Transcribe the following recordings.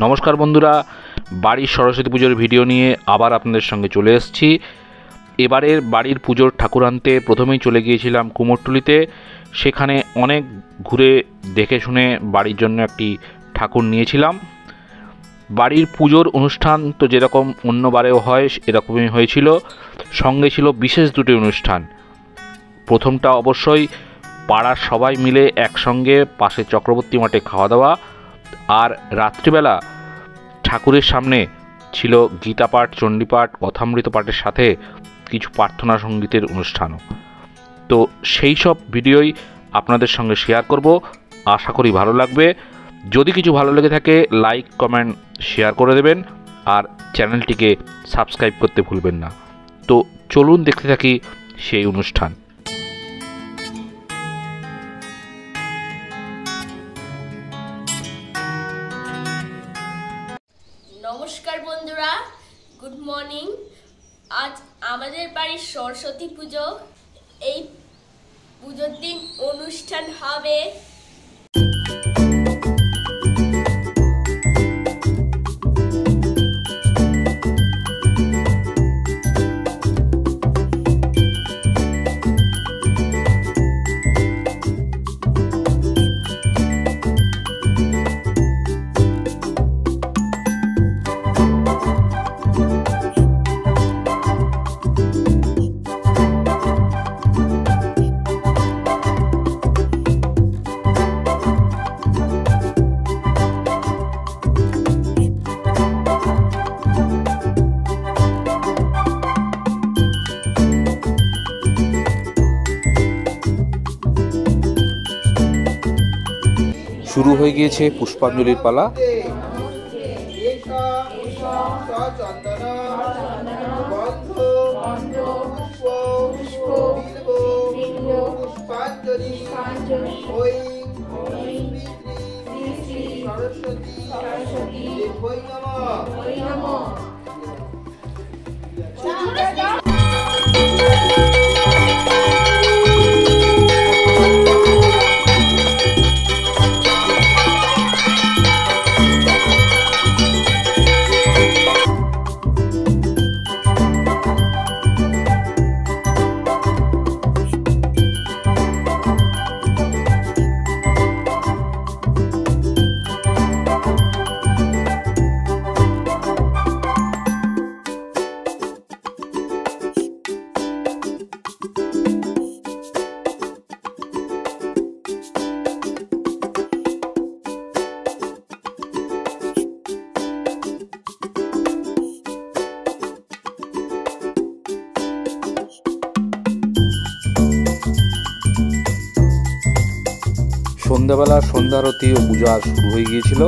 নমস্কার বন্ধুরা, বাড়ির সরস্বতী পুজোর ভিডিও নিয়ে আবার আপনাদের সঙ্গে চলে এসেছি। এবারের বাড়ির পুজোর ঠাকুর আনতে প্রথমেই চলে গিয়েছিলাম কুমোরটুলিতে। সেখানে অনেক ঘুরে দেখে শুনে বাড়ির জন্য একটি ঠাকুর নিয়েছিলাম। বাড়ির পুজোর অনুষ্ঠান তো যেরকম অন্যবারেও হয় এরকমই হয়েছিল, সঙ্গে ছিল বিশেষ দুটি অনুষ্ঠান। প্রথমটা অবশ্যই পাড়ার সবাই মিলে একসঙ্গে পাশে চক্রবর্তী মাঠে খাওয়া দাওয়া, আর রাত্রিবেলা ঠাকুরের সামনে ছিল গীতাপাঠ, চণ্ডীপাঠ, কথামৃত পাঠের সাথে কিছু প্রার্থনা সঙ্গীতের অনুষ্ঠানও। তো সেই সব ভিডিওই আপনাদের সঙ্গে শেয়ার করব, আশা করি ভালো লাগবে। যদি কিছু ভালো লেগে থাকে লাইক, কমেন্ট, শেয়ার করে দেবেন, আর চ্যানেলটিকে সাবস্ক্রাইব করতে ভুলবেন না। তো চলুন দেখতে থাকি সেই অনুষ্ঠান। নমস্কার বন্ধুরা, গুড মর্নিং। আজ আমাদের বাড়ির সরস্বতী পুজো। এই পুজোর দিন অনুষ্ঠান হবে। শুরু হয়ে গিয়েছে পুষ্পাঞ্জলির পালা। সন্ধ্যাবেলা সন্ধ্যারতি ও পূজা শুরু হয়ে গিয়েছিল।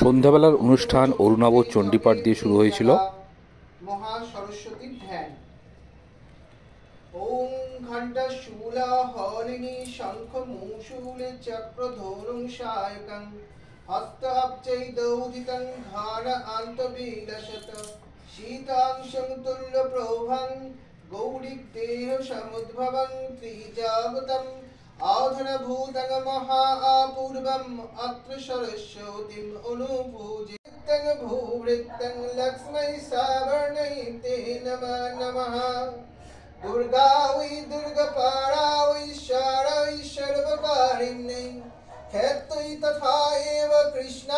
সন্ধ্যাবেলার অনুষ্ঠান অরুণাব চণ্ডীপাঠ দিয়ে শুরু হয়েছিল। মহা সরস্বতীর ধ্যান। ওম ঘণ্টা শূলা হরিণী শঙ্খ মূষূল চক্র ধনুং শায়কং হস্ত অব্জৈ দৌদিতং ঘান আন্ত বিলসত শীতাংশং তুল্য প্রভং গৌরিক দেহ সমুদ্ভবং ত্রিজাগতম আধুনভূতং মহা আপূর্বম অত্র সরস্বতীম অনুপূজে ভূবৃত্তং লক্ষ্মী সাবর্ণৈ তে নমঃ নমঃ। দুর্গা ওই দুর্গপারা ওই শারৈ সর্বকারিণ্যৈ ক্ষেত্রৈ তথা এব কৃষ্ণ।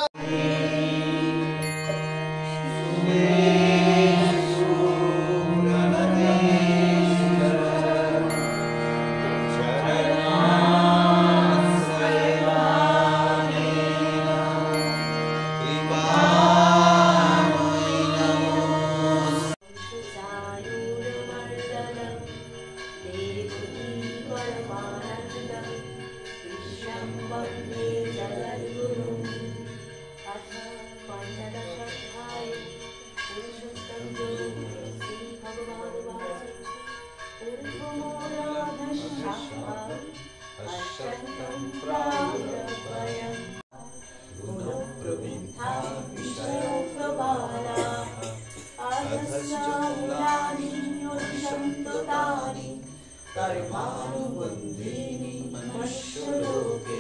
परमाणुबन्धिनी मनुष्यलोके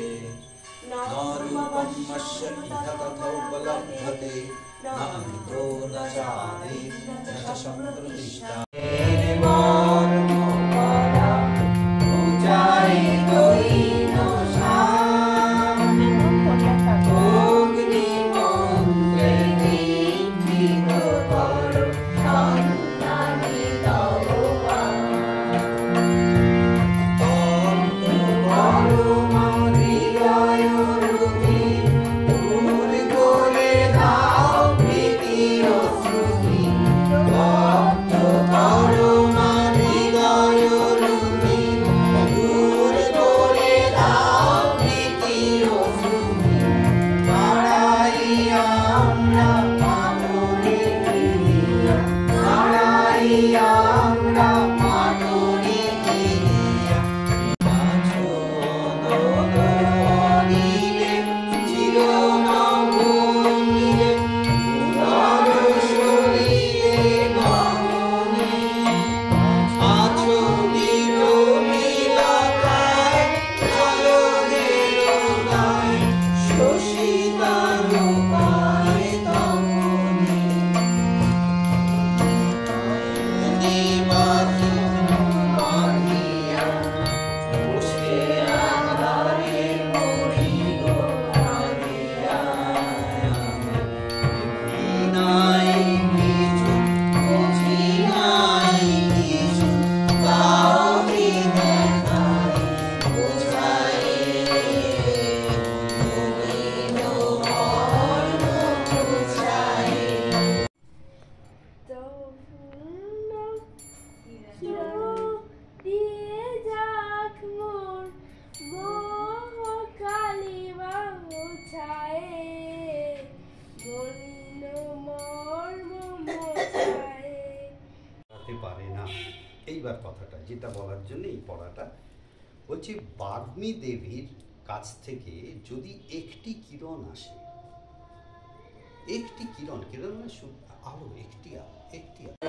न रूपं मस्य इह तथोपलभ्यते न अन्तो न चादि न च सम्प्रतिष्ठा পারে না। এইবার কথাটা যেটা বলার জন্য এই পড়াটা বলছি, বাগ্মী দেবীর কাছ থেকে যদি একটি কিরণ আসে, একটি কিরণ, কিরণ মানে আলো, একটি আলো, একটি আলো।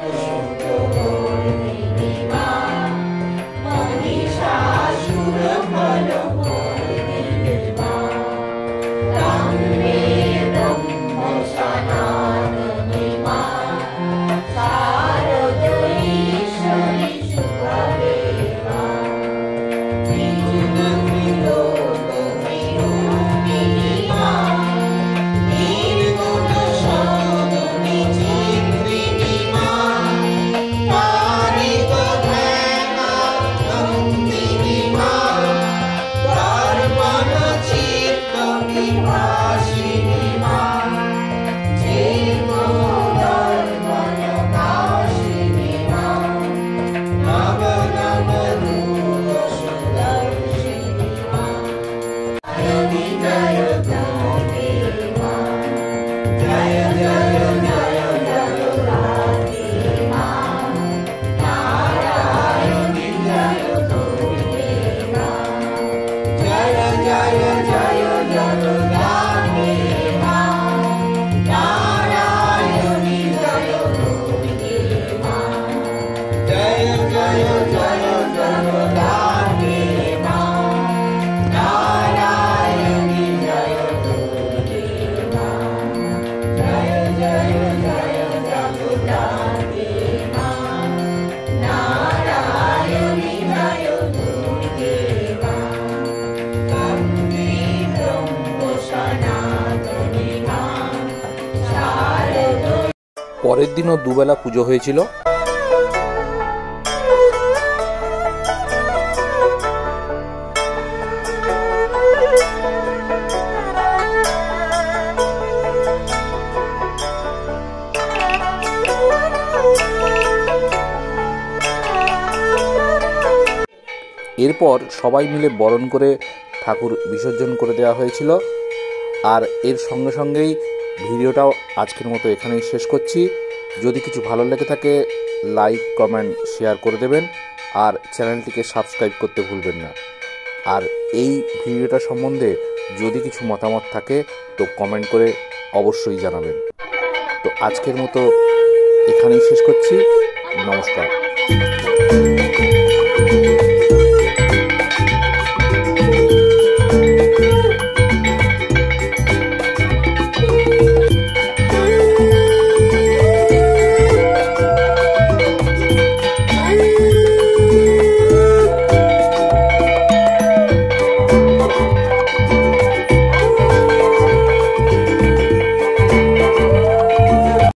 পরের দিনও দুবেলা পুজো হয়েছিল। এরপর সবাই মিলে বরণ করে ঠাকুর বিসর্জন করে দেওয়া হয়েছিল। আর এর সঙ্গে সঙ্গেই ভিডিওটাও আজকের মতো এখানেই শেষ করছি। যদি কিছু ভালো লেগে থাকে লাইক, কমেন্ট, শেয়ার করে দেবেন আর চ্যানেলটিকে সাবস্ক্রাইব করতে ভুলবেন না। আর এই ভিডিওটা সম্বন্ধে যদি কিছু মতামত থাকে তো কমেন্ট করে অবশ্যই জানাবেন। তো আজকের মতো এখানেই শেষ করছি। নমস্কার।